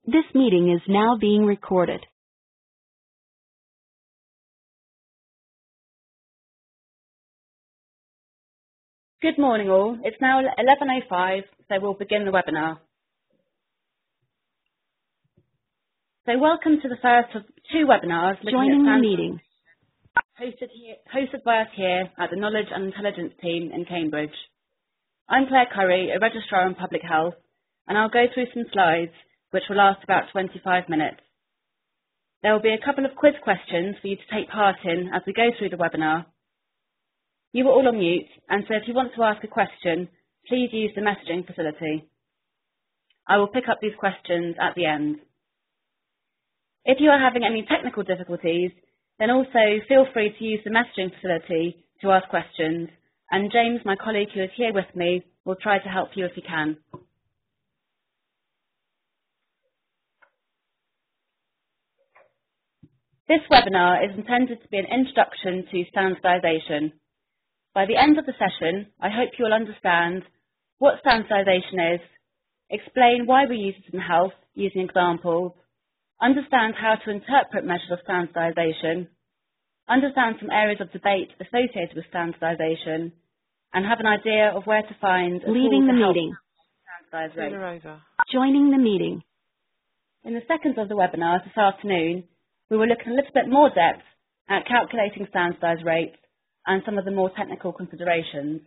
This meeting is now being recorded. Good morning all. It's now 11:05, so we'll begin the webinar. So welcome to the first of two webinars Joining the meeting. hosted by us here at the Knowledge and Intelligence team in Cambridge. I'm Claire Curry, a Registrar in Public Health, and I'll go through some slides which will last about 25 minutes. There will be a couple of quiz questions for you to take part in as we go through the webinar. You are all on mute, and so if you want to ask a question, please use the messaging facility. I will pick up these questions at the end. If you are having any technical difficulties, then also feel free to use the messaging facility to ask questions, and James, my colleague who is here with me, will try to help you if he can. This webinar is intended to be an introduction to standardisation. By the end of the session, I hope you will understand what standardisation is, explain why we use it in health using examples, understand how to interpret measures of standardisation, understand some areas of debate associated with standardisation, and have an idea of where to find a Leaving the tool to help meeting. standardise rates. Joining the meeting. In the second of the webinar this afternoon, we will look in a little bit more depth at calculating standardised rates and some of the more technical considerations.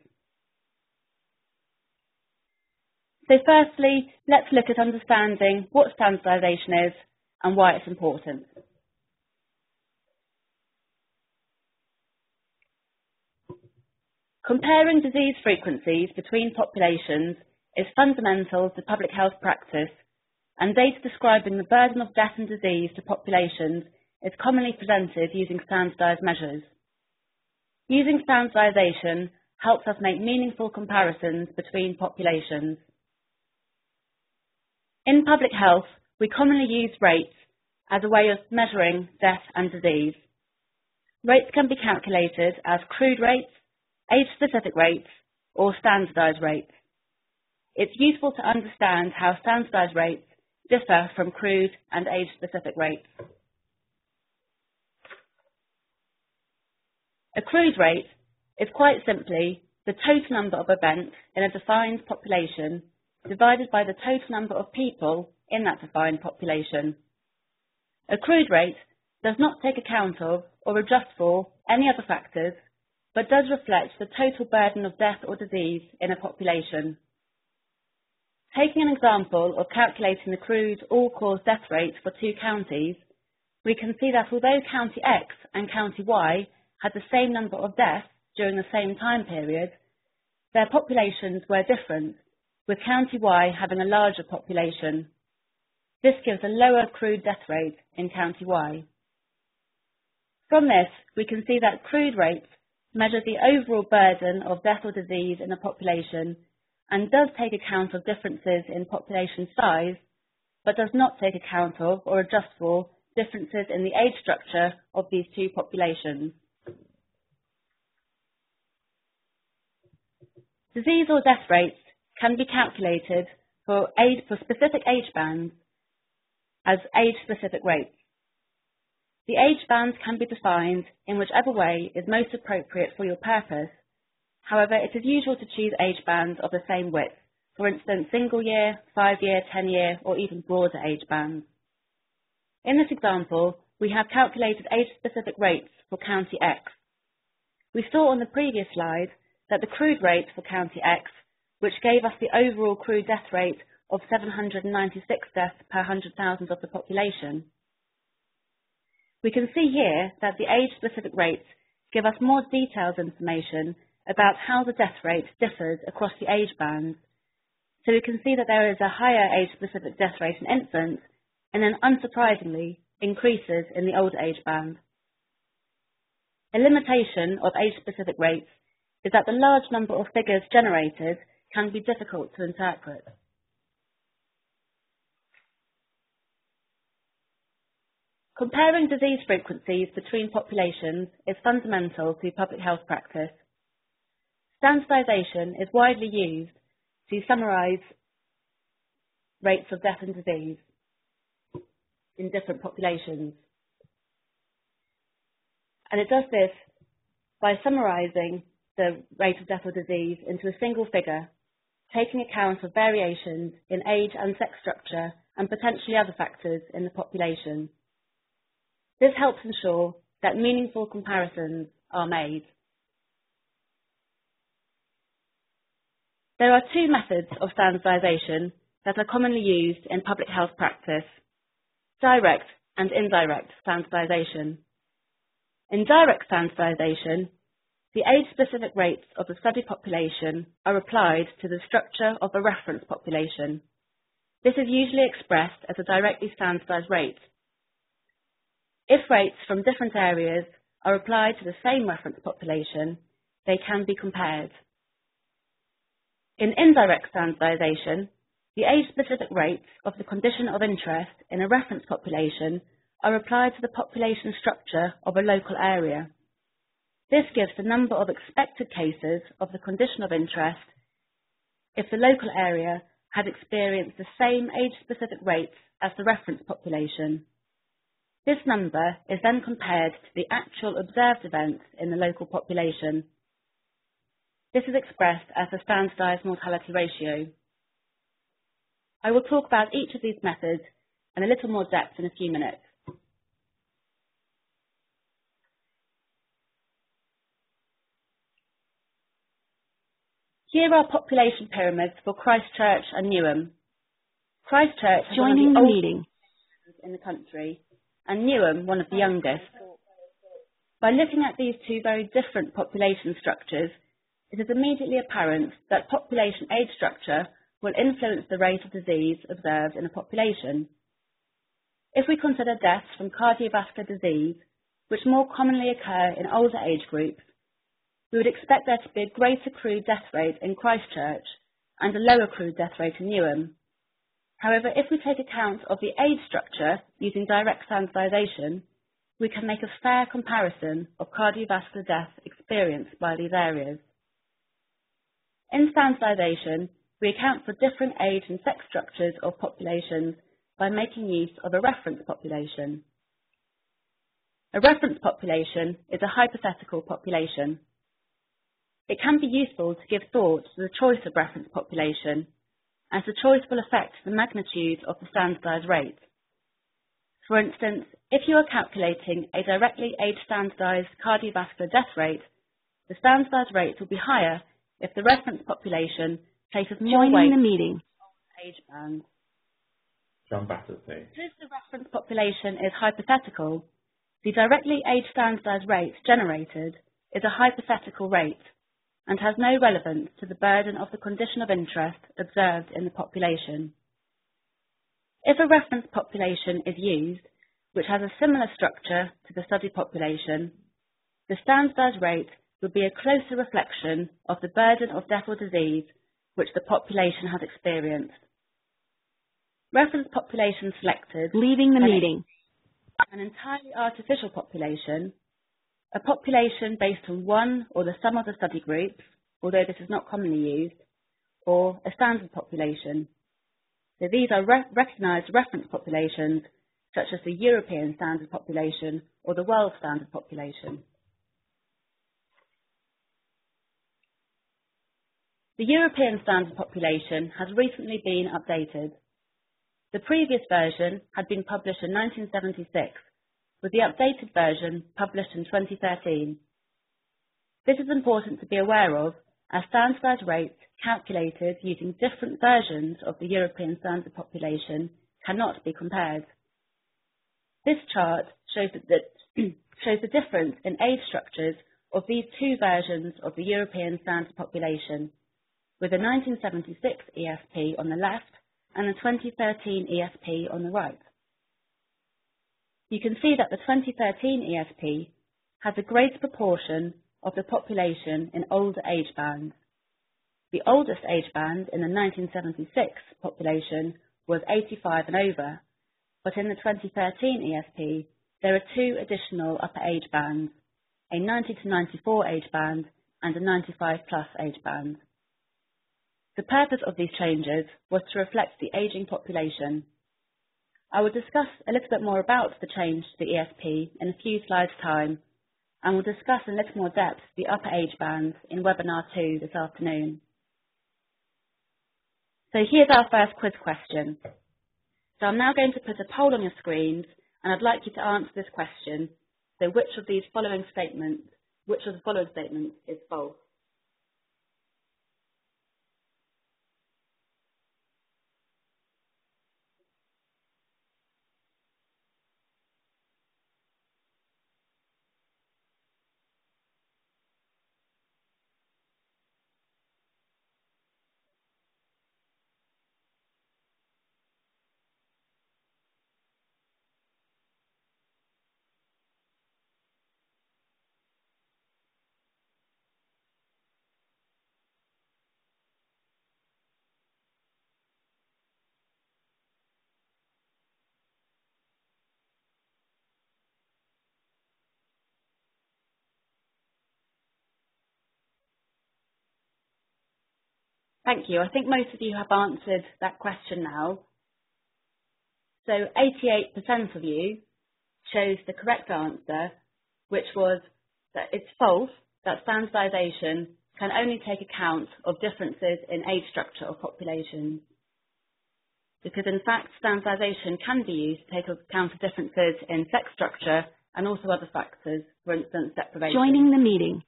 So firstly, let's look at understanding what standardisation is and why it's important. Comparing disease frequencies between populations is fundamental to public health practice, and data describing the burden of death and disease to populations is commonly presented using standardised measures. Using standardisation helps us make meaningful comparisons between populations. In public health, we commonly use rates as a way of measuring death and disease. Rates can be calculated as crude rates, age-specific rates, or standardised rates. It's useful to understand how standardised rates differ from crude and age-specific rates. A crude rate is quite simply the total number of events in a defined population divided by the total number of people in that defined population. A crude rate does not take account of or adjust for any other factors, but does reflect the total burden of death or disease in a population. Taking an example of calculating the crude all-cause death rate for two counties, we can see that although County X and County Y had the same number of deaths during the same time period, their populations were different, with County Y having a larger population. This gives a lower crude death rate in County Y. From this, we can see that crude rates measure the overall burden of death or disease in a population and does take account of differences in population size, but does not take account of or adjust for differences in the age structure of these two populations. Disease or death rates can be calculated for specific age bands as age-specific rates. The age bands can be defined in whichever way is most appropriate for your purpose. However, it is usual to choose age bands of the same width, for instance, single year, 5-year, 10-year, or even broader age bands. In this example, we have calculated age-specific rates for County X. We saw on the previous slide that the crude rate for County X, which gave us the overall crude death rate of 796 deaths per 100,000 of the population. We can see here that the age-specific rates give us more detailed information about how the death rate differs across the age bands. So we can see that there is a higher age-specific death rate in infants, and then unsurprisingly increases in the older age band. A limitation of age-specific rates is that the large number of figures generated can be difficult to interpret. Comparing disease frequencies between populations is fundamental to public health practice. Standardisation is widely used to summarise rates of death and disease. in different populations. And it does this by summarising the rate of death or disease into a single figure, taking account of variations in age and sex structure and potentially other factors in the population. This helps ensure that meaningful comparisons are made. There are two methods of standardisation that are commonly used in public health practice: direct and indirect standardisation. In direct standardisation, the age-specific rates of the study population are applied to the structure of a reference population. This is usually expressed as a directly standardised rate. If rates from different areas are applied to the same reference population, they can be compared. In indirect standardisation, the age-specific rates of the condition of interest in a reference population are applied to the population structure of a local area. This gives the number of expected cases of the condition of interest if the local area had experienced the same age-specific rates as the reference population. This number is then compared to the actual observed events in the local population. This is expressed as a standardised mortality ratio. I will talk about each of these methods in a little more depth in a few minutes. Here are population pyramids for Christchurch and Newham. Christchurch is one of the oldest in the country, and Newham one of the youngest. By looking at these two very different population structures, it is immediately apparent that population age structure will influence the rate of disease observed in a population. If we consider deaths from cardiovascular disease, which more commonly occur in older age groups, we would expect there to be a greater crude death rate in Christchurch and a lower crude death rate in Newham. However, if we take account of the age structure using direct standardisation, we can make a fair comparison of cardiovascular death experienced by these areas. In standardisation, we account for different age and sex structures of populations by making use of a reference population. A reference population is a hypothetical population. It can be useful to give thought to the choice of reference population, as the choice will affect the magnitude of the standardised rate. For instance, if you are calculating a directly age-standardised cardiovascular death rate, the standardised rate will be higher if the reference population places more weight Joining the meeting. on age band. John Battersby. Because the reference population is hypothetical, the directly age-standardised rate generated is a hypothetical rate and has no relevance to the burden of the condition of interest observed in the population. If a reference population is used, which has a similar structure to the study population, the standardised rate would be a closer reflection of the burden of death or disease which the population has experienced. Reference population selected, Leaving the meeting. an entirely artificial population, a population based on one or the sum of the study groups, although this is not commonly used, or a standard population. So these are recognised reference populations, such as the European standard population or the world standard population. The European standard population has recently been updated. The previous version had been published in 1976, with the updated version published in 2013. This is important to be aware of, as standardised rates calculated using different versions of the European standard population cannot be compared. This chart shows the difference in age structures of these two versions of the European standard population, with the 1976 ESP on the left and the 2013 ESP on the right. You can see that the 2013 ESP has a greater proportion of the population in older age bands. The oldest age band in the 1976 population was 85 and over, but in the 2013 ESP there are two additional upper age bands, a 90 to 94 age band and a 95 plus age band. The purpose of these changes was to reflect the ageing population. I will discuss a little bit more about the change to the ESP in a few slides' time, and we'll discuss in a little more depth the upper age bands in webinar 2 this afternoon. So here's our first quiz question. So I'm now going to put a poll on your screens, and I'd like you to answer this question. So which of the following statements is false? Thank you. I think most of you have answered that question now. So 88% of you chose the correct answer, which was that it's false that standardisation can only take account of differences in age structure of populations. Because in fact, standardisation can be used to take account of differences in sex structure and also other factors, for instance, deprivation. Joining the meeting.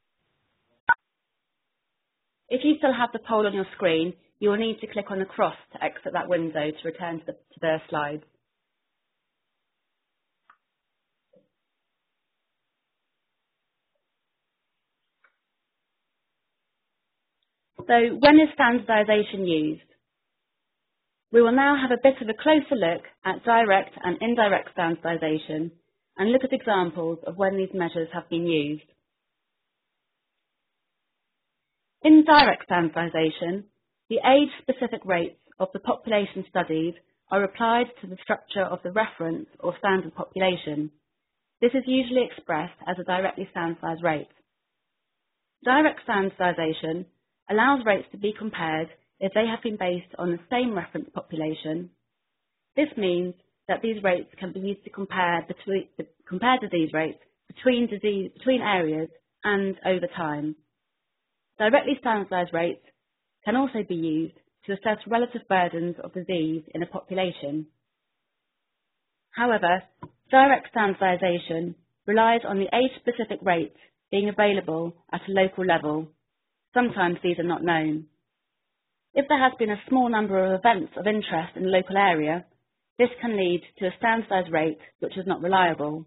If you still have the poll on your screen, you will need to click on the cross to exit that window to return to the slides. So when is standardisation used? We will now have a bit of a closer look at direct and indirect standardisation and look at examples of when these measures have been used. In direct standardisation, the age-specific rates of the population studied are applied to the structure of the reference or standard population. This is usually expressed as a directly standardised rate. Direct standardisation allows rates to be compared if they have been based on the same reference population. This means that these rates can be used to compare to these rates between areas and over time. Directly standardised rates can also be used to assess relative burdens of disease in a population. However, direct standardisation relies on the age-specific rates being available at a local level. Sometimes these are not known. If there has been a small number of events of interest in the local area, this can lead to a standardised rate which is not reliable.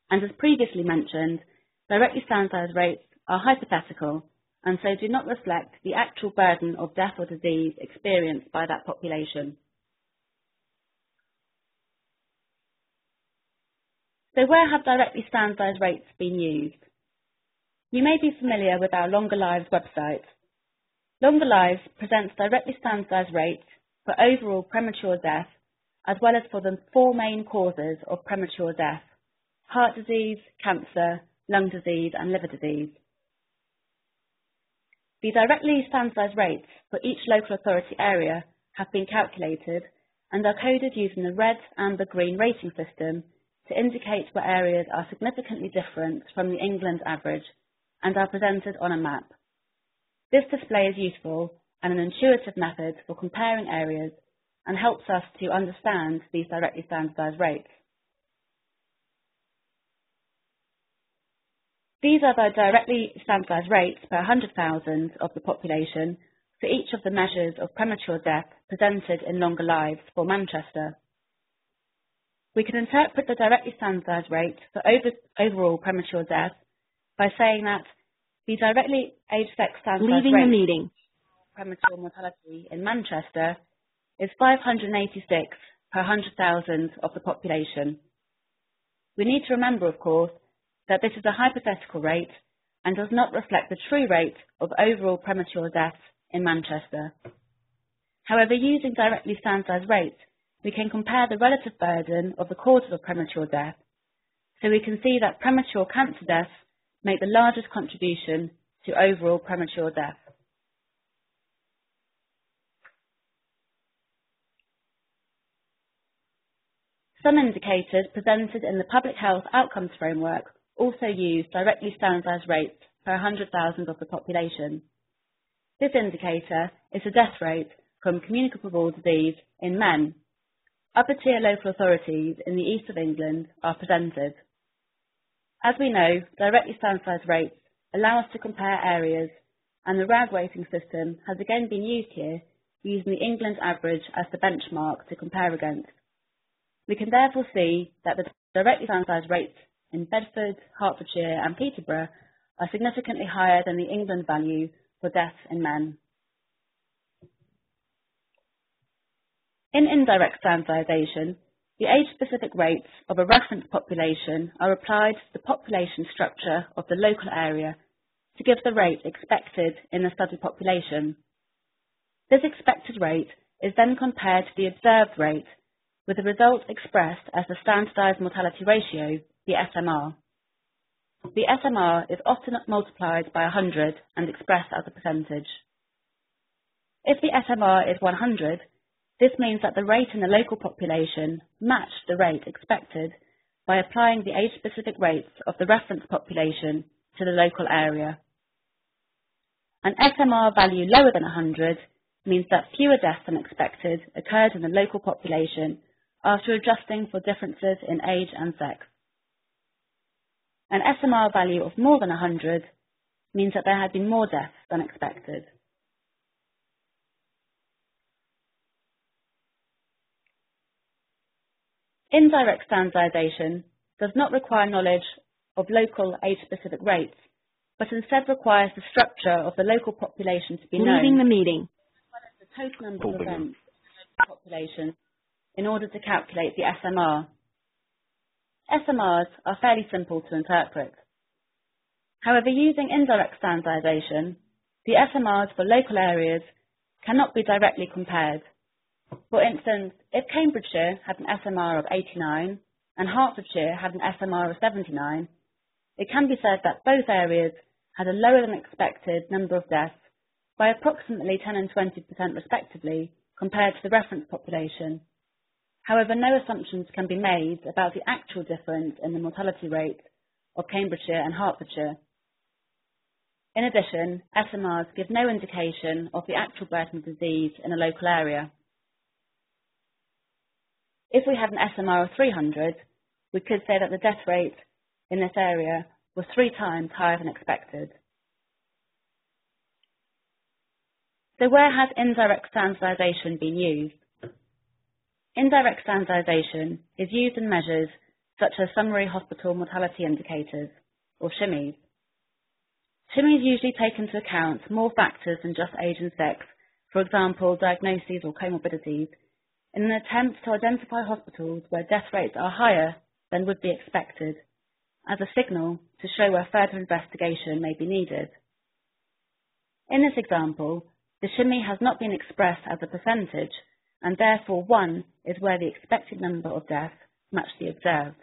And as previously mentioned, directly standardised rates are hypothetical and so do not reflect the actual burden of death or disease experienced by that population. So where have directly standardised rates been used? You may be familiar with our Longer Lives website. Longer Lives presents directly standardised rates for overall premature death as well as for the 4 main causes of premature death: heart disease, cancer, lung disease and liver disease. The directly standardised rates for each local authority area have been calculated and are coded using the red, amber, green rating system to indicate where areas are significantly different from the England average and are presented on a map. This display is useful and an intuitive method for comparing areas and helps us to understand these directly standardised rates. These are the directly standardised rates per 100,000 of the population for each of the measures of premature death presented in Longer Lives for Manchester. We can interpret the directly standardised rate for overall premature death by saying that the directly age-sex standardised Leaving rate the meeting. for premature mortality in Manchester is 586 per 100,000 of the population. We need to remember, of course, that this is a hypothetical rate and does not reflect the true rate of overall premature deaths in Manchester. However, using directly standardised rates, we can compare the relative burden of the causes of premature death, so we can see that premature cancer deaths make the largest contribution to overall premature death. Some indicators presented in the Public Health Outcomes Framework also use directly standardised rates per 100,000 of the population. This indicator is the death rate from communicable disease in men. Upper-tier local authorities in the east of England are presented. As we know, directly standardised rates allow us to compare areas, and the RAG weighting system has again been used here, using the England average as the benchmark to compare against. We can therefore see that the directly standardised rates in Bedford, Hertfordshire and Peterborough are significantly higher than the England value for deaths in men. In indirect standardisation, the age-specific rates of a reference population are applied to the population structure of the local area to give the rate expected in the study population. This expected rate is then compared to the observed rate, with the result expressed as the standardised mortality ratio, the SMR. The SMR is often multiplied by 100 and expressed as a percentage. If the SMR is 100, this means that the rate in the local population matched the rate expected by applying the age-specific rates of the reference population to the local area. An SMR value lower than 100 means that fewer deaths than expected occurred in the local population after adjusting for differences in age and sex. An SMR value of more than 100 means that there had been more deaths than expected. Indirect standardisation does not require knowledge of local age-specific rates, but instead requires the structure of the local population to be known. Leaving the meeting. The total number of events in the population in order to calculate the SMR. SMRs are fairly simple to interpret. However, using indirect standardisation, the SMRs for local areas cannot be directly compared. For instance, if Cambridgeshire had an SMR of 89 and Hertfordshire had an SMR of 79, it can be said that both areas had a lower than expected number of deaths by approximately 10 and 20% respectively compared to the reference population. However, no assumptions can be made about the actual difference in the mortality rate of Cambridgeshire and Hertfordshire. In addition, SMRs give no indication of the actual burden of disease in a local area. If we had an SMR of 300, we could say that the death rate in this area was 3 times higher than expected. So where has indirect standardisation been used? Indirect standardisation is used in measures such as summary hospital mortality indicators, or SHMIs. SHMIs usually take into account more factors than just age and sex, for example, diagnoses or comorbidities, in an attempt to identify hospitals where death rates are higher than would be expected, as a signal to show where further investigation may be needed. In this example, the SHMI has not been expressed as a percentage, and therefore 1 is where the expected number of deaths match the observed.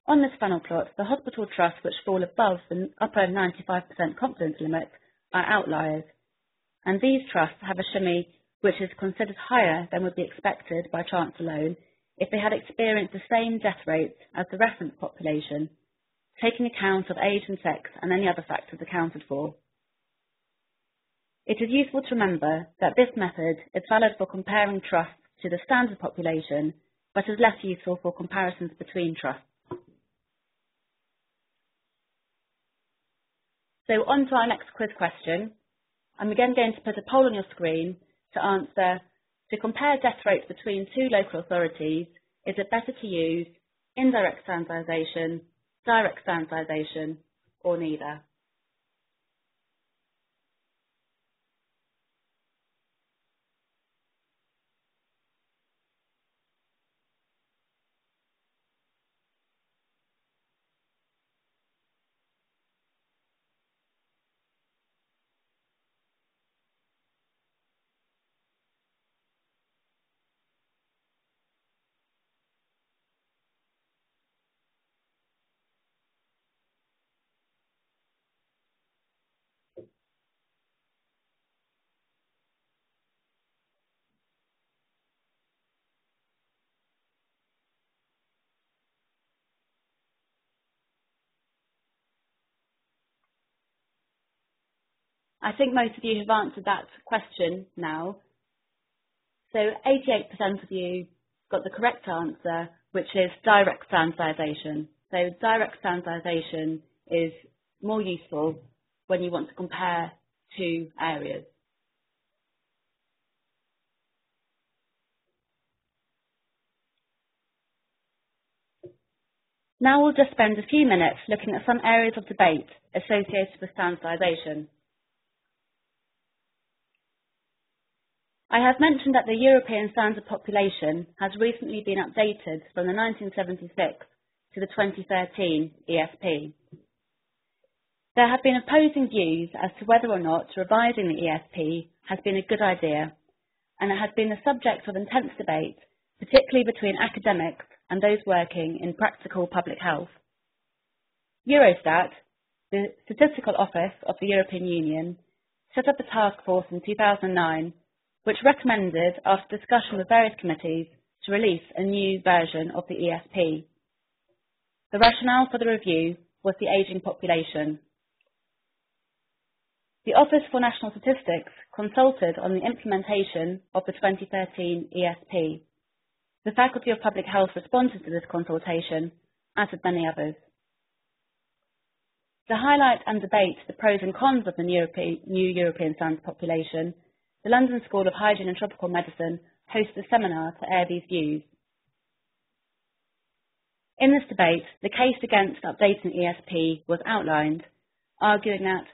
On this funnel plot, the hospital trusts which fall above the upper 95% confidence limit are outliers, and these trusts have a SHMI which is considered higher than would be expected by chance alone if they had experienced the same death rates as the reference population, taking account of age and sex and any other factors accounted for. It is useful to remember that this method is valid for comparing trusts to the standard population, but is less useful for comparisons between trusts. So on to our next quiz question. I'm again going to put a poll on your screen to answer, to compare death rates between 2 local authorities, is it better to use indirect standardisation, direct standardisation, or neither? I think most of you have answered that question now. So 88% of you got the correct answer, which is direct standardisation. So direct standardisation is more useful when you want to compare two areas. Now we'll just spend a few minutes looking at some areas of debate associated with standardisation. I have mentioned that the European standard population has recently been updated from the 1976 to the 2013 ESP. There have been opposing views as to whether or not revising the ESP has been a good idea, and it has been the subject of intense debate, particularly between academics and those working in practical public health. Eurostat, the statistical office of the European Union, set up a task force in 2009 which recommended, after discussion with various committees, to release a new version of the ESP. The rationale for the review was the ageing population. The Office for National Statistics consulted on the implementation of the 2013 ESP. The Faculty of Public Health responded to this consultation, as did many others. To highlight and debate the pros and cons of the new European standard population, the London School of Hygiene and Tropical Medicine hosted a seminar to air these views. In this debate, the case against updating ESP was outlined, arguing that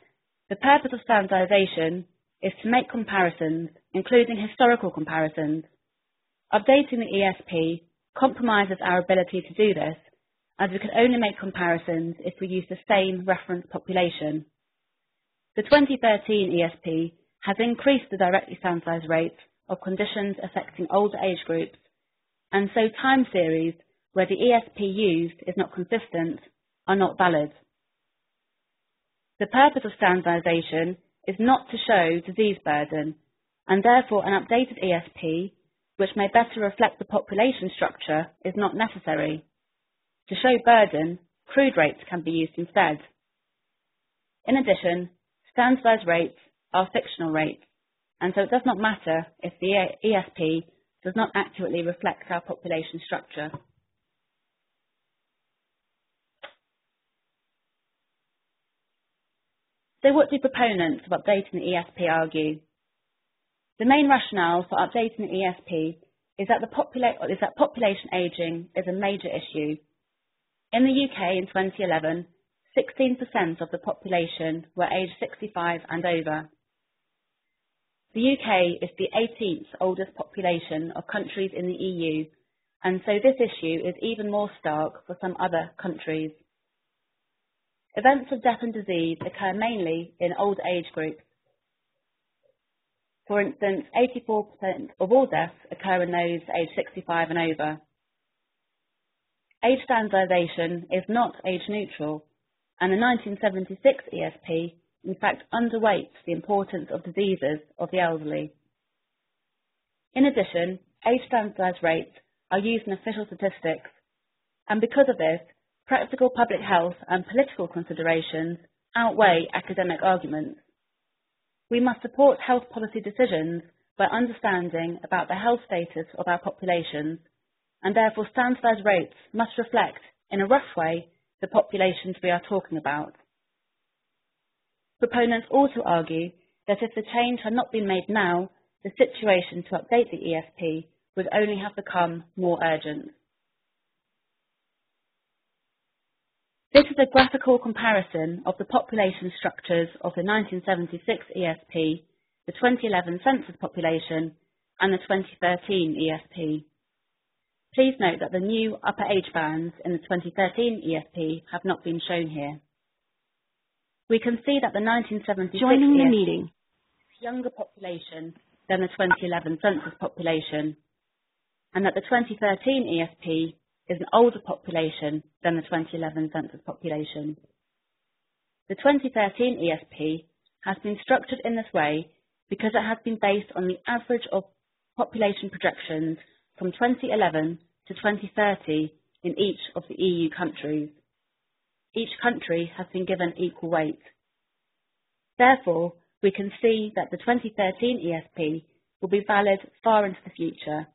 the purpose of standardisation is to make comparisons, including historical comparisons. Updating the ESP compromises our ability to do this, as we can only make comparisons if we use the same reference population. The 2013 ESP has increased the directly standardised rates of conditions affecting older age groups, and so time series where the ESP used is not consistent are not valid. The purpose of standardisation is not to show disease burden, and therefore an updated ESP, which may better reflect the population structure, is not necessary. To show burden, crude rates can be used instead. In addition, standardised rates are fictional rates, and so it does not matter if the ESP does not accurately reflect our population structure. So what do proponents of updating the ESP argue? The main rationale for updating the ESP is that population ageing is a major issue. In the UK in 2011, 16% of the population were aged 65 and over. The UK is the 18th oldest population of countries in the EU, and so this issue is even more stark for some other countries. Events of death and disease occur mainly in old age groups. For instance, 84% of all deaths occur in those aged 65 and over. Age standardisation is not age neutral, and the 1976 ESP in fact underweights the importance of diseases of the elderly. In addition, age standardised rates are used in official statistics, and because of this, practical public health and political considerations outweigh academic arguments. We must support health policy decisions by understanding about the health status of our populations, and therefore standardised rates must reflect, in a rough way, the populations we are talking about. Proponents also argue that if the change had not been made now, the situation to update the ESP would only have become more urgent. This is a graphical comparison of the population structures of the 1976 ESP, the 2011 census population, and the 2013 ESP. Please note that the new upper age bands in the 2013 ESP have not been shown here. We can see that the 1976 Joining the ESP meeting. is a younger population than the 2011 census population, and that the 2013 ESP is an older population than the 2011 census population. The 2013 ESP has been structured in this way because it has been based on the average of population projections from 2011 to 2030 in each of the EU countries. Each country has been given equal weight. Therefore, we can see that the 2013 ESP will be valid far into the future.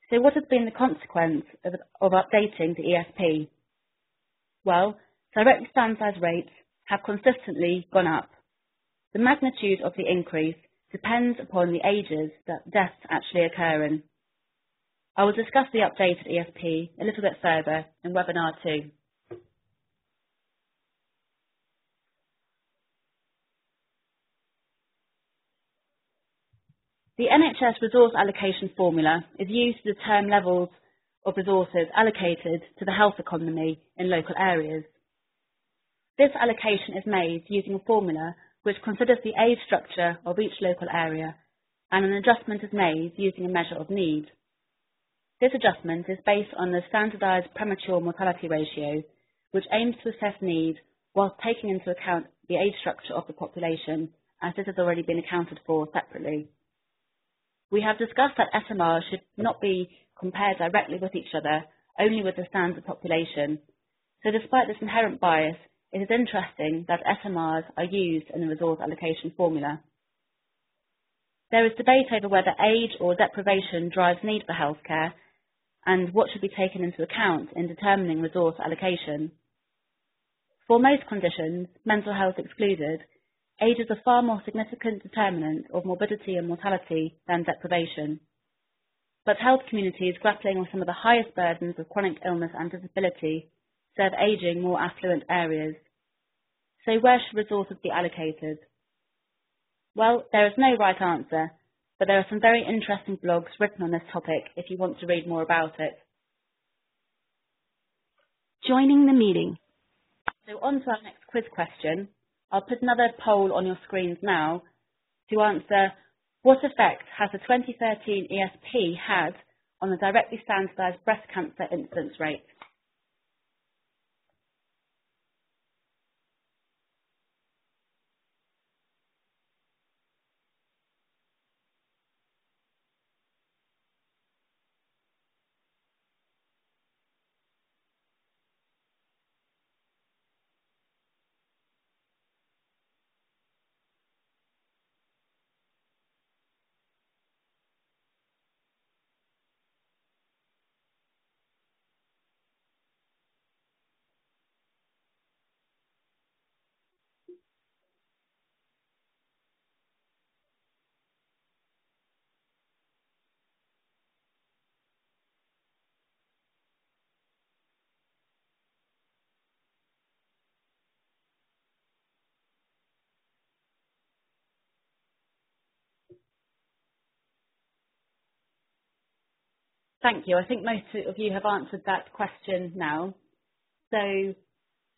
So what has been the consequence of updating the ESP? Well, directly standardised rates have consistently gone up. The magnitude of the increase depends upon the ages that deaths actually occur in. I will discuss the updated ESP a little bit further in webinar 2. The NHS resource allocation formula is used to determine levels of resources allocated to the health economy in local areas. This allocation is made using a formula which considers the age structure of each local area, and an adjustment is made using a measure of need. This adjustment is based on the standardised premature mortality ratio, which aims to assess need whilst taking into account the age structure of the population, as this has already been accounted for separately. We have discussed that SMRs should not be compared directly with each other, only with the standard population. So despite this inherent bias, it is interesting that SMRs are used in the resource allocation formula. There is debate over whether age or deprivation drives need for healthcare and what should be taken into account in determining resource allocation. For most conditions, mental health excluded, age is a far more significant determinant of morbidity and mortality than deprivation. But health communities grappling with some of the highest burdens of chronic illness and disability serve ageing more affluent areas. So where should resources be allocated? Well, there is no right answer, but there are some very interesting blogs written on this topic if you want to read more about it. Joining the meeting. So on to our next quiz question. I'll put another poll on your screens now to answer, what effect has the 2013 ESP had on the directly standardised breast cancer incidence rate? Thank you. I think most of you have answered that question now. So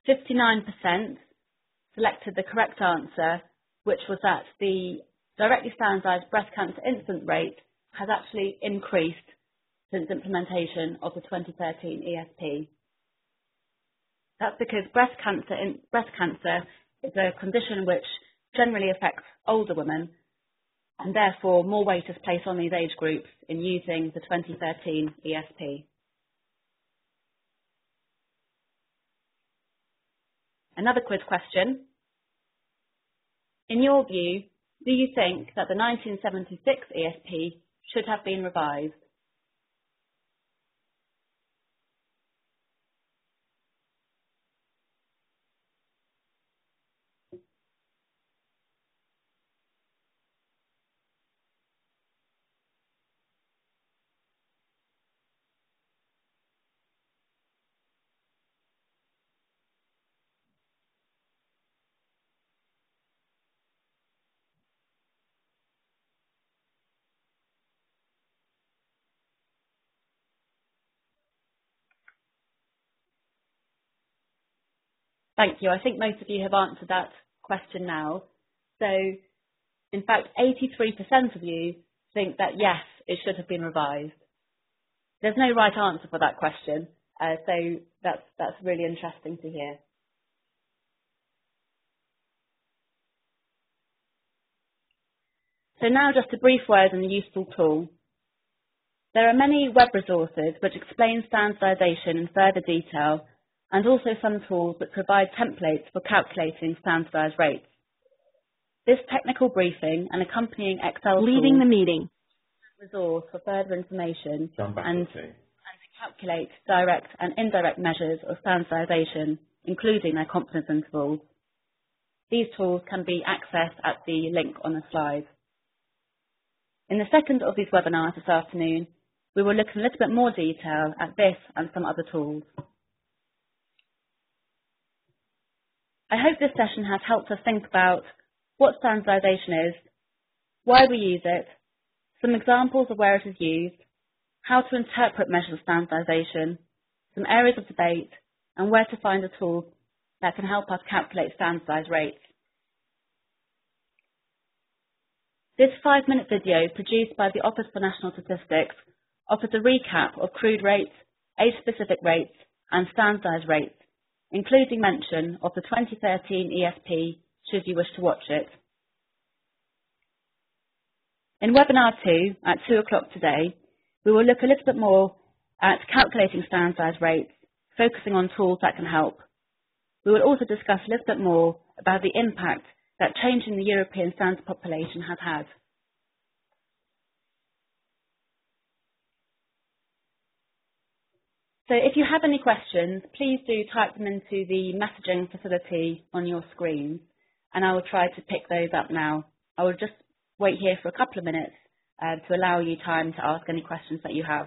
59% selected the correct answer, which was that the directly standardised breast cancer incidence rate has actually increased since implementation of the 2013 ESP. That's because breast cancer is a condition which generally affects older women, and therefore more weight is placed on these age groups in using the 2013 ESP. Another quiz question. In your view, do you think that the 1976 ESP should have been revised? Thank you. I think most of you have answered that question now. So, in fact, 83% of you think that yes, it should have been revised. There's no right answer for that question, so that's really interesting to hear. So now just a brief word on the useful tool. There are many web resources which explain standardisation in further detail, and also some tools that provide templates for calculating standardised rates. This technical briefing and accompanying Excel Leaving tool the meeting. resource for further information John and Battersea. to calculate direct and indirect measures of standardisation, including their confidence intervals. These tools can be accessed at the link on the slide. In the second of these webinars this afternoon, we will look in a little bit more detail at this and some other tools. I hope this session has helped us think about what standardisation is, why we use it, some examples of where it is used, how to interpret measures of standardisation, some areas of debate, and where to find a tool that can help us calculate standardised rates. This 5-minute video produced by the Office for National Statistics offers a recap of crude rates, age-specific rates, and standardised rates, including mention of the 2013 ESP should you wish to watch it. In webinar 2 at 2 o'clock today, we will look a little bit more at calculating standardised rates, focusing on tools that can help. We will also discuss a little bit more about the impact that changing the European standard population has had. So if you have any questions, please do type them into the messaging facility on your screen, and I will try to pick those up now. I will just wait here for a couple of minutes to allow you time to ask any questions that you have.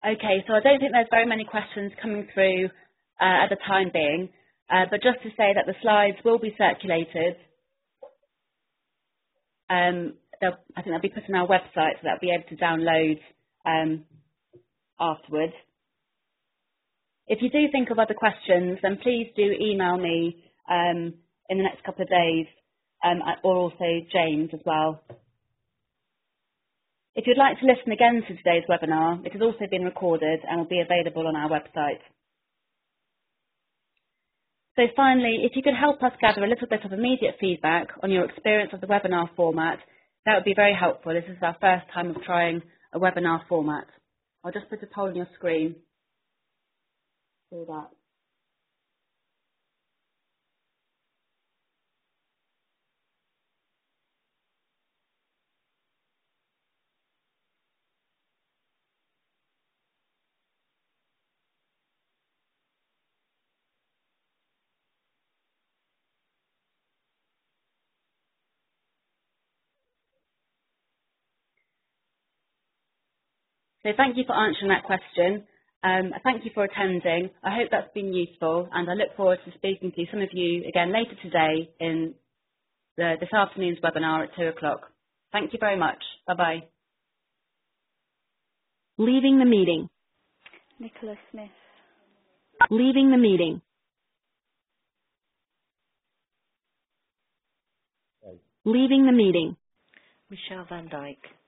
Okay, so I don't think there's very many questions coming through at the time being, but just to say that the slides will be circulated. I think they'll be put on our website, so that'll be able to download afterwards. If you do think of other questions, then please do email me in the next couple of days, or also James as well. If you'd like to listen again to today's webinar, it has also been recorded and will be available on our website. So finally, if you could help us gather a little bit of immediate feedback on your experience of the webinar format, that would be very helpful. This is our first time of trying a webinar format. I'll just put a poll on your screen for that. So thank you for answering that question. Thank you for attending. I hope that's been useful, and I look forward to speaking to some of you again later today in this afternoon's webinar at 2 o'clock. Thank you very much. Bye-bye. Leaving the meeting. Nicola Smith. Leaving the meeting. Leaving the meeting. Michelle Van Dyke.